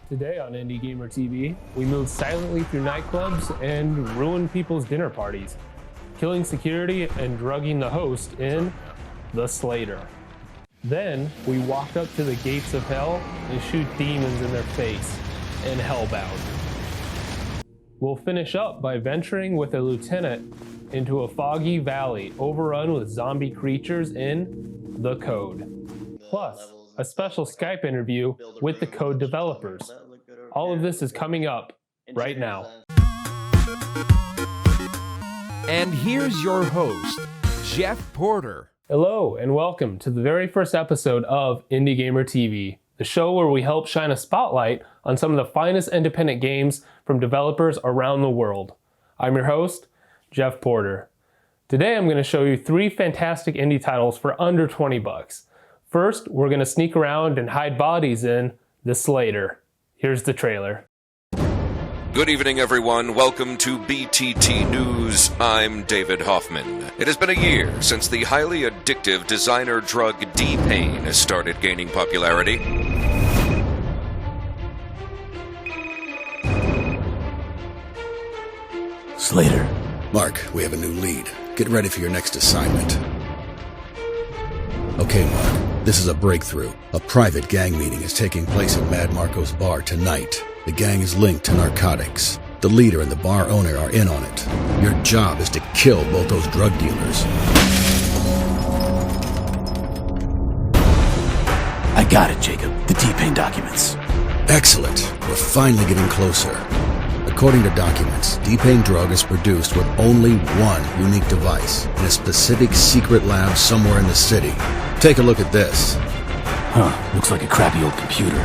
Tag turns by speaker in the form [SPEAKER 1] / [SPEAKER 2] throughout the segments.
[SPEAKER 1] Today on Indie Gamer TV, we move silently through nightclubs and ruin people's dinner parties, killing security and drugging the host in the Slater. Then we walk up to the gates of hell and shoot demons in their face in Hellbound. We'll finish up by venturing with a lieutenant into a foggy valley overrun with zombie creatures in The Code. Plus, a special Skype interview with the Code developers. All of this is coming up right now.
[SPEAKER 2] And here's your host, Jeff Porter.
[SPEAKER 1] Hello, and welcome to the very first episode of Indie Gamer TV, the show where we help shine a spotlight on some of the finest independent games from developers around the world. I'm your host, Jeff Porter. Today I'm going to show you 3 fantastic indie titles for under 20 bucks. First, we're going to sneak around and hide bodies in The Slater. Here's the trailer.
[SPEAKER 3] Good evening, everyone. Welcome to BTT News. I'm David Hoffman. It has been a year since the highly addictive designer drug D-Pain has started gaining popularity.
[SPEAKER 4] Slater. Mark, we have a new lead. Get ready for your next assignment. Okay, Mark, this is a breakthrough. A private gang meeting is taking place at Mad Marco's bar tonight. The gang is linked to narcotics. The leader and the bar owner are in on it. Your job is to kill both those drug dealers.
[SPEAKER 5] I got it, Jacob. The D-Pain documents.
[SPEAKER 4] Excellent. We're finally getting closer. According to documents, D-Pain drug is produced with only one unique device in a specific secret lab somewhere in the city. Take a look at this.
[SPEAKER 5] Looks like a crappy old computer.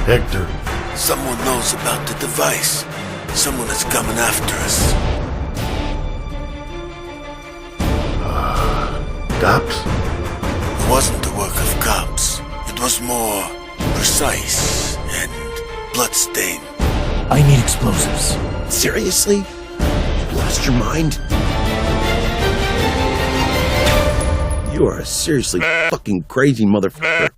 [SPEAKER 6] Hector, someone knows about the device. Someone is coming after us. Cops? It wasn't the work of cops. It was more precise and bloodstained.
[SPEAKER 5] I need explosives.
[SPEAKER 6] Seriously? You lost your mind? You are a seriously fucking crazy motherfucker.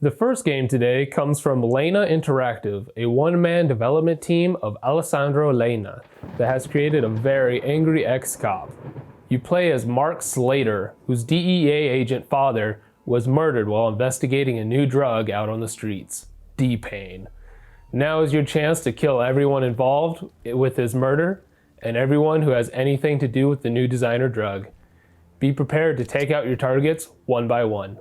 [SPEAKER 1] The first game today comes from Lena Interactive, a one-man development team of Alessandro Lena that has created a very angry ex-cop. You play as Mark Slater, whose DEA agent father was murdered while investigating a new drug out on the streets, D-Pain. Now is your chance to kill everyone involved with his murder and everyone who has anything to do with the new designer drug. Be prepared to take out your targets one by one.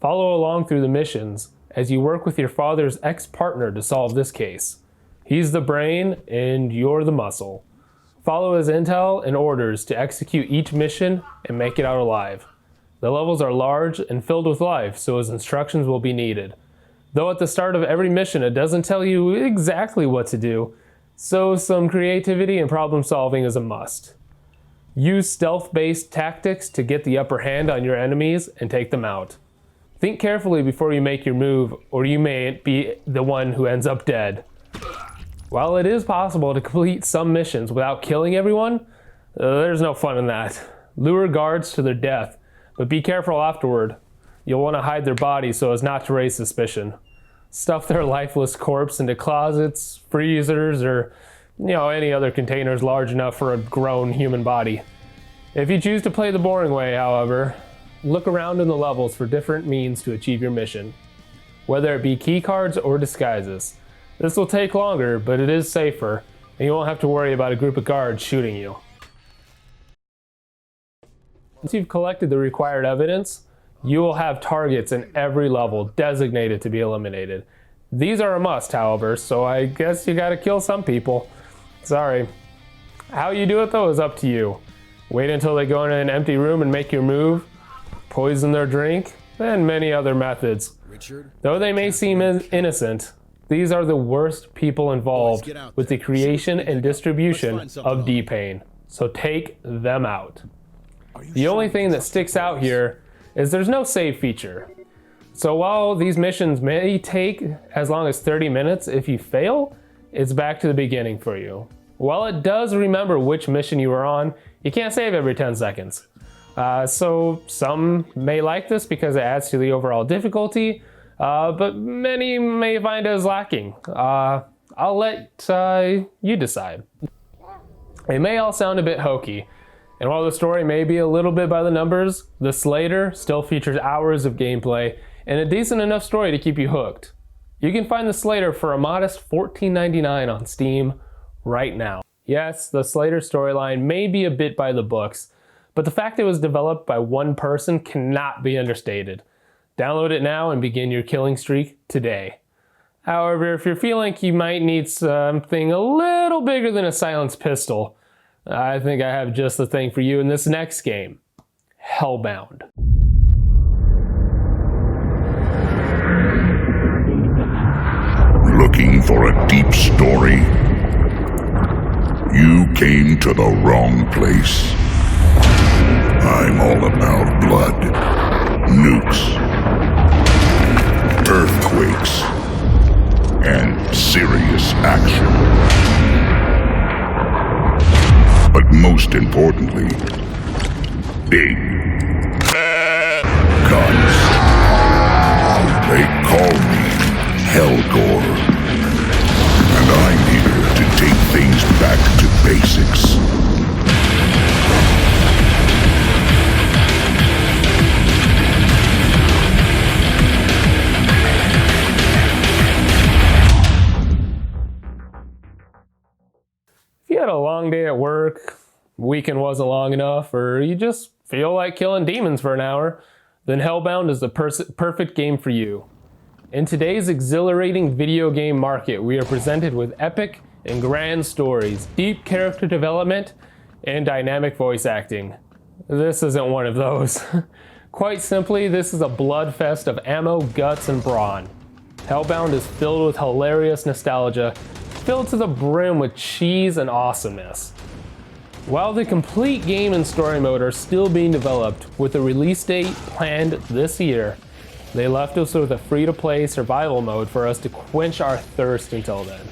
[SPEAKER 1] Follow along through the missions as you work with your father's ex-partner to solve this case. He's the brain and you're the muscle. Follow his intel and orders to execute each mission and make it out alive. The levels are large and filled with life, so his instructions will be needed. Though at the start of every mission it doesn't tell you exactly what to do, so some creativity and problem solving is a must. Use stealth-based tactics to get the upper hand on your enemies and take them out. Think carefully before you make your move, or you may be the one who ends up dead. While it is possible to complete some missions without killing everyone, there's no fun in that. Lure guards to their death, but be careful afterward. You'll want to hide their bodies so as not to raise suspicion. Stuff their lifeless corpse into closets, freezers, or any other containers large enough for a grown human body. If you choose to play the boring way, however, look around in the levels for different means to achieve your mission, whether it be key cards or disguises. This will take longer, but it is safer, and you won't have to worry about a group of guards shooting you. Once you've collected the required evidence, you will have targets in every level designated to be eliminated. These are a must, however, so I guess you gotta kill some people. Sorry. How you do it though is up to you. Wait until they go in an empty room and make your move, poison their drink, and many other methods. Though they may seem innocent, these are the worst people involved with the creation and distribution of D-Pain, so take them out. The only thing that sticks out here is there's no save feature. So while these missions may take as long as 30 minutes, if you fail, it's back to the beginning for you. While it does remember which mission you were on, You can't save every 10 seconds. So some may like this because it adds to the overall difficulty, but many may find it as lacking. I'll let you decide. It may all sound a bit hokey, and while the story may be a little bit by the numbers, the Slater still features hours of gameplay and a decent enough story to keep you hooked. You can find the Slater for a modest $14.99 on Steam right now. Yes, the Slater storyline may be a bit by the books, but the fact it was developed by one person cannot be understated. Download it now and begin your killing streak today. However, if you're feeling like you might need something a little bigger than a silenced pistol, I think I have just the thing for you in this next game, Hellbound.
[SPEAKER 7] Looking for a deep story? You came to the wrong place. I'm all about blood, nukes, earthquakes, and serious action. But most importantly, big guns. They call me Hellgore, and I'm here to take things back to basics.
[SPEAKER 1] If you had a long day at work, weekend wasn't long enough, or you just feel like killing demons for an hour, then Hellbound is the perfect game for you. In today's exhilarating video game market, we are presented with epic and grand stories, deep character development, and dynamic voice acting. This isn't one of those. Quite simply, this is a bloodfest of ammo, guts, and brawn. Hellbound is filled with hilarious nostalgia, filled to the brim with cheese and awesomeness. While the complete game and story mode are still being developed, with a release date planned this year, they left us with a free-to-play survival mode for us to quench our thirst until then.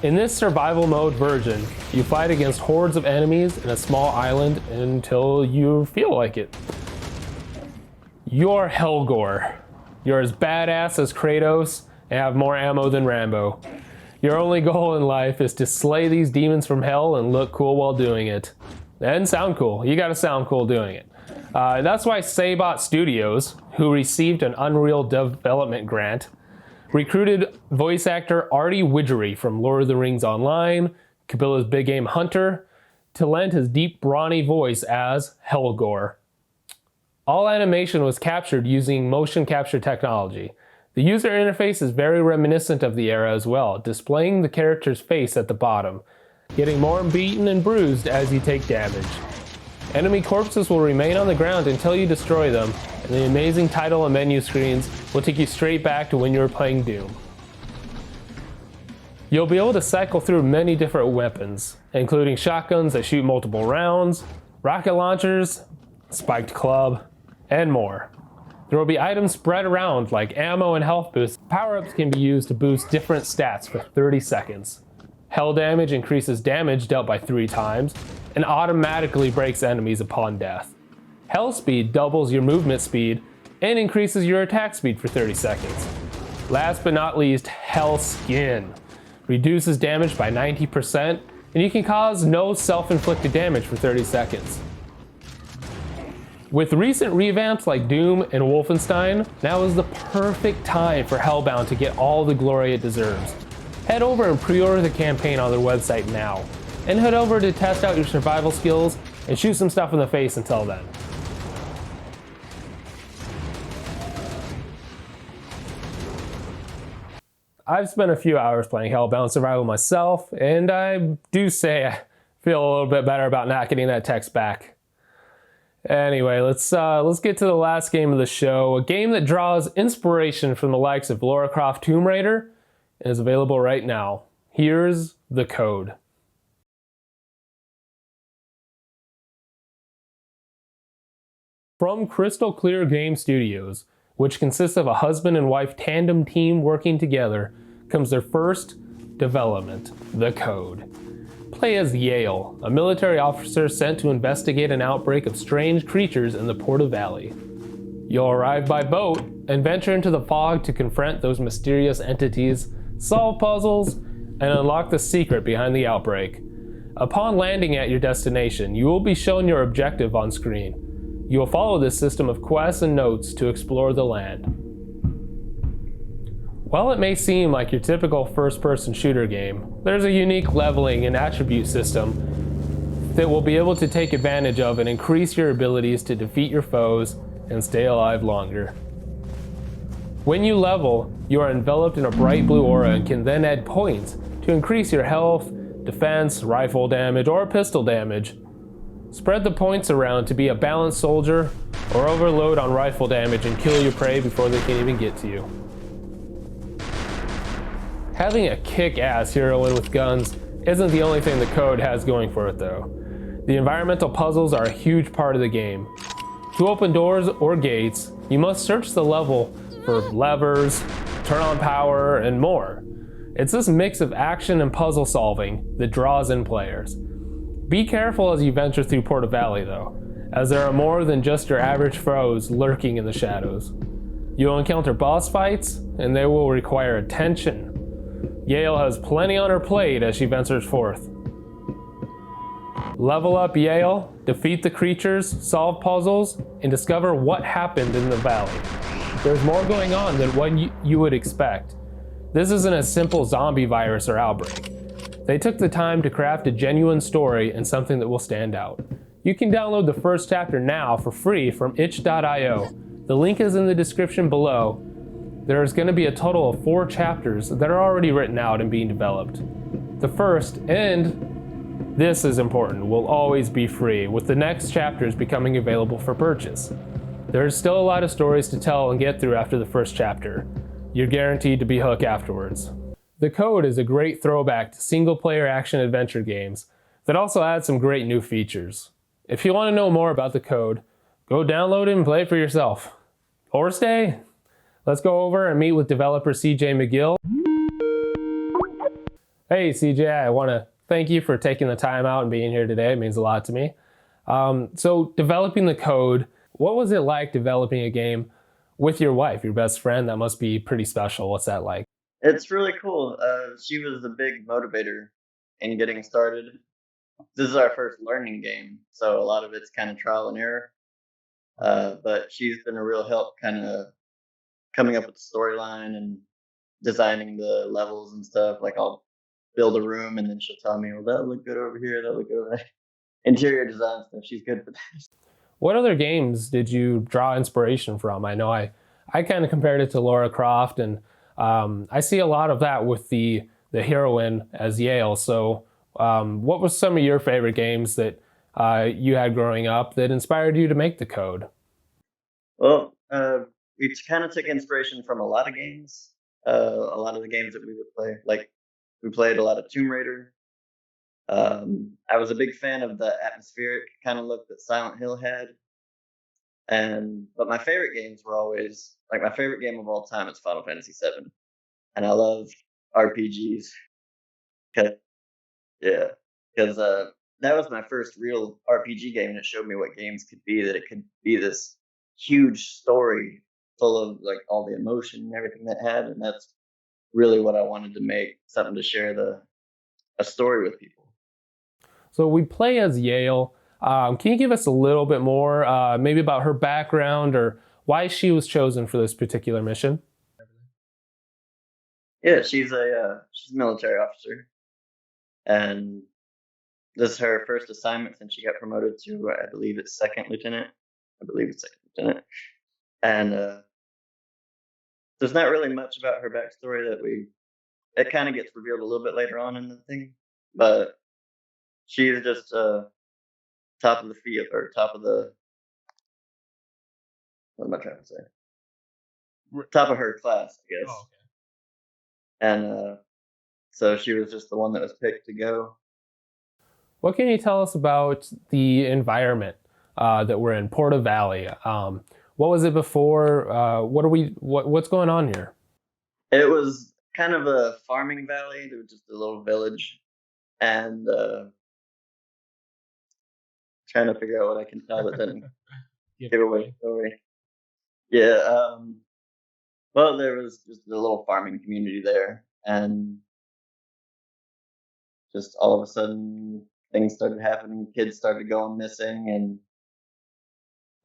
[SPEAKER 1] In this survival mode version, you fight against hordes of enemies in a small island until you feel like it. You're Hellgore. You're as badass as Kratos and have more ammo than Rambo. Your only goal in life is to slay these demons from hell and look cool while doing it. And sound cool. You gotta sound cool doing it. That's why Saybot Studios, who received an Unreal Development Grant, recruited voice actor Artie Widgery from Lord of the Rings Online, Cabilla's Big Game Hunter, to lend his deep, brawny voice as Hellgore. All animation was captured using motion capture technology. The user interface is very reminiscent of the era as well, displaying the character's face at the bottom, getting more beaten and bruised as you take damage. Enemy corpses will remain on the ground until you destroy them, and the amazing title and menu screens will take you straight back to when you were playing Doom. You'll be able to cycle through many different weapons, including shotguns that shoot multiple rounds, rocket launchers, spiked club, and more. There will be items spread around like ammo and health boosts. Power-ups can be used to boost different stats for 30 seconds. Hell damage increases damage dealt by 3 times, and automatically breaks enemies upon death. Hell speed doubles your movement speed and increases your attack speed for 30 seconds. Last but not least, Hell Skin reduces damage by 90%, and you can cause no self-inflicted damage for 30 seconds. With recent revamps like Doom and Wolfenstein, now is the perfect time for Hellbound to get all the glory it deserves. Head over and pre-order the campaign on their website now, and head over to test out your survival skills and shoot some stuff in the face until then. I've spent a few hours playing Hellbound Survival myself, and I do say I feel a little bit better about not getting that text back. Anyway, let's get to the last game of the show, a game that draws inspiration from the likes of Lara Croft Tomb Raider and is available right now. Here's The Code. From Crystal Clear Game Studios, which consists of a husband and wife tandem team working together, comes their first development, The Code. play as Yale, a military officer sent to investigate an outbreak of strange creatures in the Porta Valley. You'll arrive by boat and venture into the fog to confront those mysterious entities, solve puzzles, and unlock the secret behind the outbreak. Upon landing at your destination, you will be shown your objective on screen. You will follow this system of quests and notes to explore the land. While it may seem like your typical first-person shooter game, there's a unique leveling and attribute system that will be able to take advantage of and increase your abilities to defeat your foes and stay alive longer. When you level, you are enveloped in a bright blue aura and can then add points to increase your health, defense, rifle damage, or pistol damage. Spread the points around to be a balanced soldier, or overload on rifle damage and kill your prey before they can even get to you. Having a kick-ass heroine with guns isn't the only thing the code has going for it though. The environmental puzzles are a huge part of the game. To open doors or gates, you must search the level for levers, turn on power, and more. It's this mix of action and puzzle solving that draws in players. Be careful as you venture through Porta Valley though, as there are more than just your average foes lurking in the shadows. You'll encounter boss fights, and they will require attention. Yale has plenty on her plate as she ventures forth. Level up Yale, defeat the creatures, solve puzzles, and discover what happened in the valley. There's more going on than what you would expect. This isn't a simple zombie virus or outbreak. They took the time to craft a genuine story and something that will stand out. You can download the first chapter now for free from itch.io. The link is in the description below. There's going to be a total of 4 chapters that are already written out and being developed. The first, and this is important, will always be free, with the next chapters becoming available for purchase. There's still a lot of stories to tell and get through after the first chapter. You're guaranteed to be hooked afterwards. The Code is a great throwback to single-player action-adventure games that also adds some great new features. If you want to know more about The Code, go download it and play it for yourself. Or stay. Let's go over and meet with developer CJ Magill. Hey CJ, I want to thank you for taking the time out and being here today. It means a lot to me. So developing The Code, what was it like developing a game with your wife, your best friend? That must be pretty special. What's that like?
[SPEAKER 8] It's really cool. She was the big motivator in getting started. This is our first learning game, so a lot of it's kind of trial and error. But she's been a real help kind of coming up with the storyline and designing the levels and stuff. Like I'll build a room and then she'll tell me, well, that look good over here, that look good over there. Interior design stuff, she's good for that.
[SPEAKER 1] What other games did you draw inspiration from? I know I kind of compared it to Lara Croft, and I see a lot of that with the heroine as Yale. So what was some of your favorite games that you had growing up that inspired you to make The Code?
[SPEAKER 8] Well, we kind of took inspiration from a lot of games. A lot of the games that we would play. Like, we played a lot of Tomb Raider. I was a big fan of the atmospheric kind of look that Silent Hill had. But my favorite games were always, like, my favorite game of all time is Final Fantasy VII. And I love RPGs. Because that was my first real RPG game, and it showed me what games could be, that it could be this huge story full of like all the emotion and everything that had, and that's really what I wanted to make, something to share a story with people.
[SPEAKER 1] So we play as Yale. Can you give us a little bit more, maybe about her background or why she was chosen for this particular mission?
[SPEAKER 8] Yeah, she's a military officer, and this is her first assignment since she got promoted to, I believe it's second lieutenant. And there's not really much about her backstory it kind of gets revealed a little bit later on in the thing, but she's just top of the field, or top of the, what am I trying to say? Top of her class, I guess.
[SPEAKER 1] Oh, okay.
[SPEAKER 8] And so she was just the one that was picked to go.
[SPEAKER 1] What can you tell us about the environment that we're in, Porta Valley? What was it before? What's going on here?
[SPEAKER 8] It was kind of a farming valley. There was just a little village, and trying to figure out what I can tell that didn't give away the story. Yeah. Well, there was just a little farming community there, and just all of a sudden things started happening. Kids started going missing, and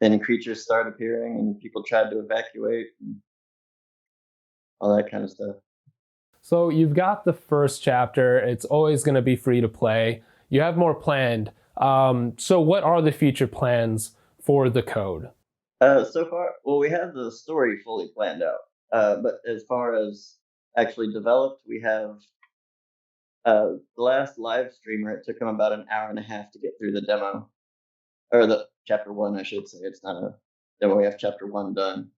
[SPEAKER 8] then creatures started appearing, and people tried to evacuate, and all that kind of stuff.
[SPEAKER 1] So you've got the first chapter. It's always going to be free to play. You have more planned. So what are the future plans for the code?
[SPEAKER 8] So far, well, we have the story fully planned out. But as far as actually developed, we have the last live streamer. It took him about an hour and a half to get through the demo, or the chapter 1, I should say. It's not a demo. We have chapter 1 done.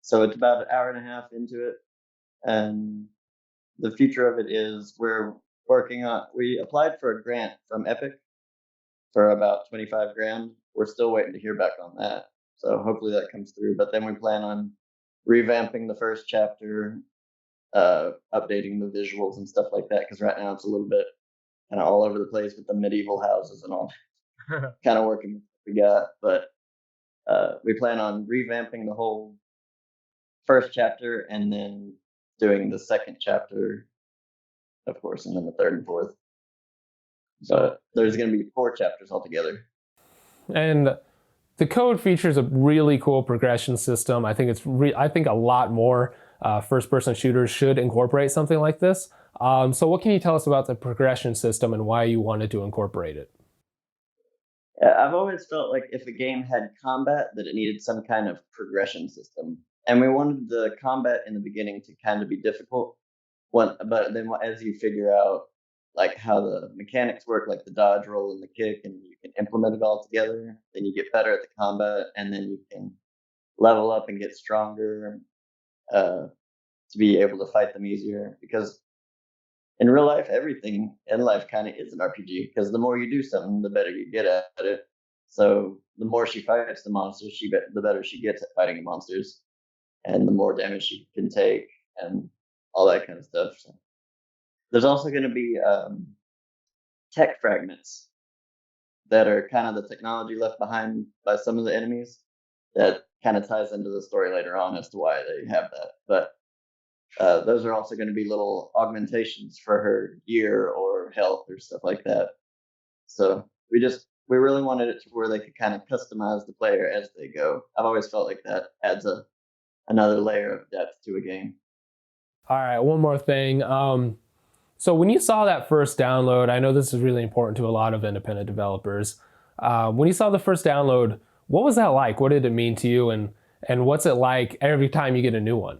[SPEAKER 8] So it's about an hour and a half into it, and the future of it is we're working on. We applied for a grant from Epic for about 25 grand. We're still waiting to hear back on that. So hopefully that comes through. But then we plan on revamping the first chapter, updating the visuals and stuff like that. Because right now it's a little bit kind of all over the place with the medieval houses and all. Kind of working with what we got. But we plan on revamping the whole first chapter and then doing the second chapter, of course, and then the third and fourth. So there's going to be 4 chapters altogether. And
[SPEAKER 1] the code features a really cool progression system. I think I think a lot more first-person shooters should incorporate something like this. So what can you tell us about the progression system and why you wanted to incorporate it?
[SPEAKER 8] Yeah, I've always felt like if a game had combat, that it needed some kind of progression system. And we wanted the combat in the beginning to kind of be difficult. But then as you figure out like how the mechanics work, like the dodge roll and the kick, and you can implement it all together, then you get better at the combat, and then you can level up and get stronger to be able to fight them easier. Because in real life, everything in life kind of is an RPG, because the more you do something, the better you get at it. So the more she fights the monsters, the better she gets at fighting the monsters, and the more damage she can take, and all that kind of stuff. So there's also going to be tech fragments that are kind of the technology left behind by some of the enemies that kind of ties into the story later on as to why they have that. But those are also going to be little augmentations for her gear or health or stuff like that. So we really wanted it to where they could kind of customize the player as they go. I've always felt like that adds another layer of depth to a game.
[SPEAKER 1] All right, one more thing. So when you saw that first download, I know this is really important to a lot of independent developers. When you saw the first download, what was that like? What did it mean to you? And what's it like every time you get a new one?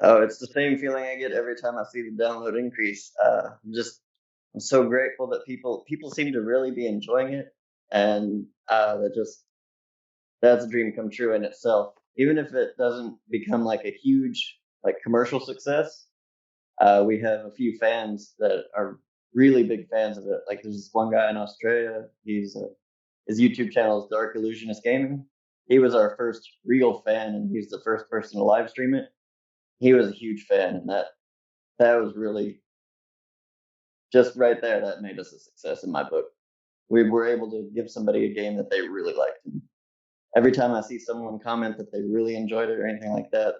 [SPEAKER 8] Oh, it's the same feeling I get every time I see the download increase. I'm so grateful that people seem to really be enjoying it. And that's a dream come true in itself. Even if it doesn't become like a huge like commercial success, we have a few fans that are really big fans of it. Like there's this one guy in Australia. His YouTube channel is Dark Illusionist Gaming. He was our first real fan, and he's the first person to live stream it. He was a huge fan, and that was really just right there. That made us a success in my book. We were able to give somebody a game that they really liked. And every time I see someone comment that they really enjoyed it or anything like that,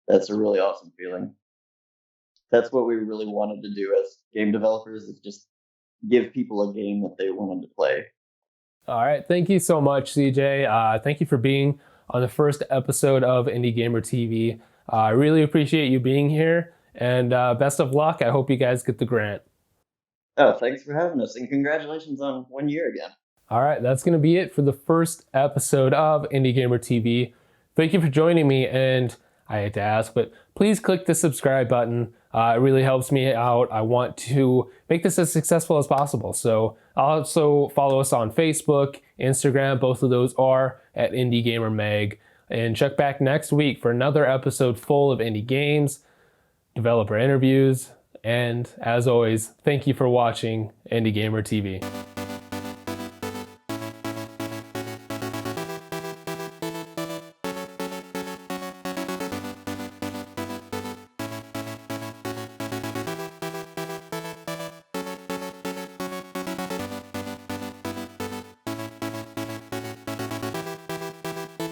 [SPEAKER 8] that's a really awesome feeling. That's what we really wanted to do as game developers, is just give people a game that they wanted to play.
[SPEAKER 1] All right. Thank you so much, CJ. Thank you for being on the first episode of Indie Gamer TV. I really appreciate you being here, and best of luck. I hope you guys get the grant.
[SPEAKER 8] Oh, thanks for having us, and congratulations on 1 year again.
[SPEAKER 1] All right. That's going to be it for the first episode of Indie Gamer TV. Thank you for joining me, and I hate to ask, but please click the subscribe button. It really helps me out. I want to make this as successful as possible. So also follow us on Facebook, Instagram. Both of those are at Indie Gamer Mag. And check back next week for another episode full of indie games, developer interviews, and as always, thank you for watching Indie Gamer TV.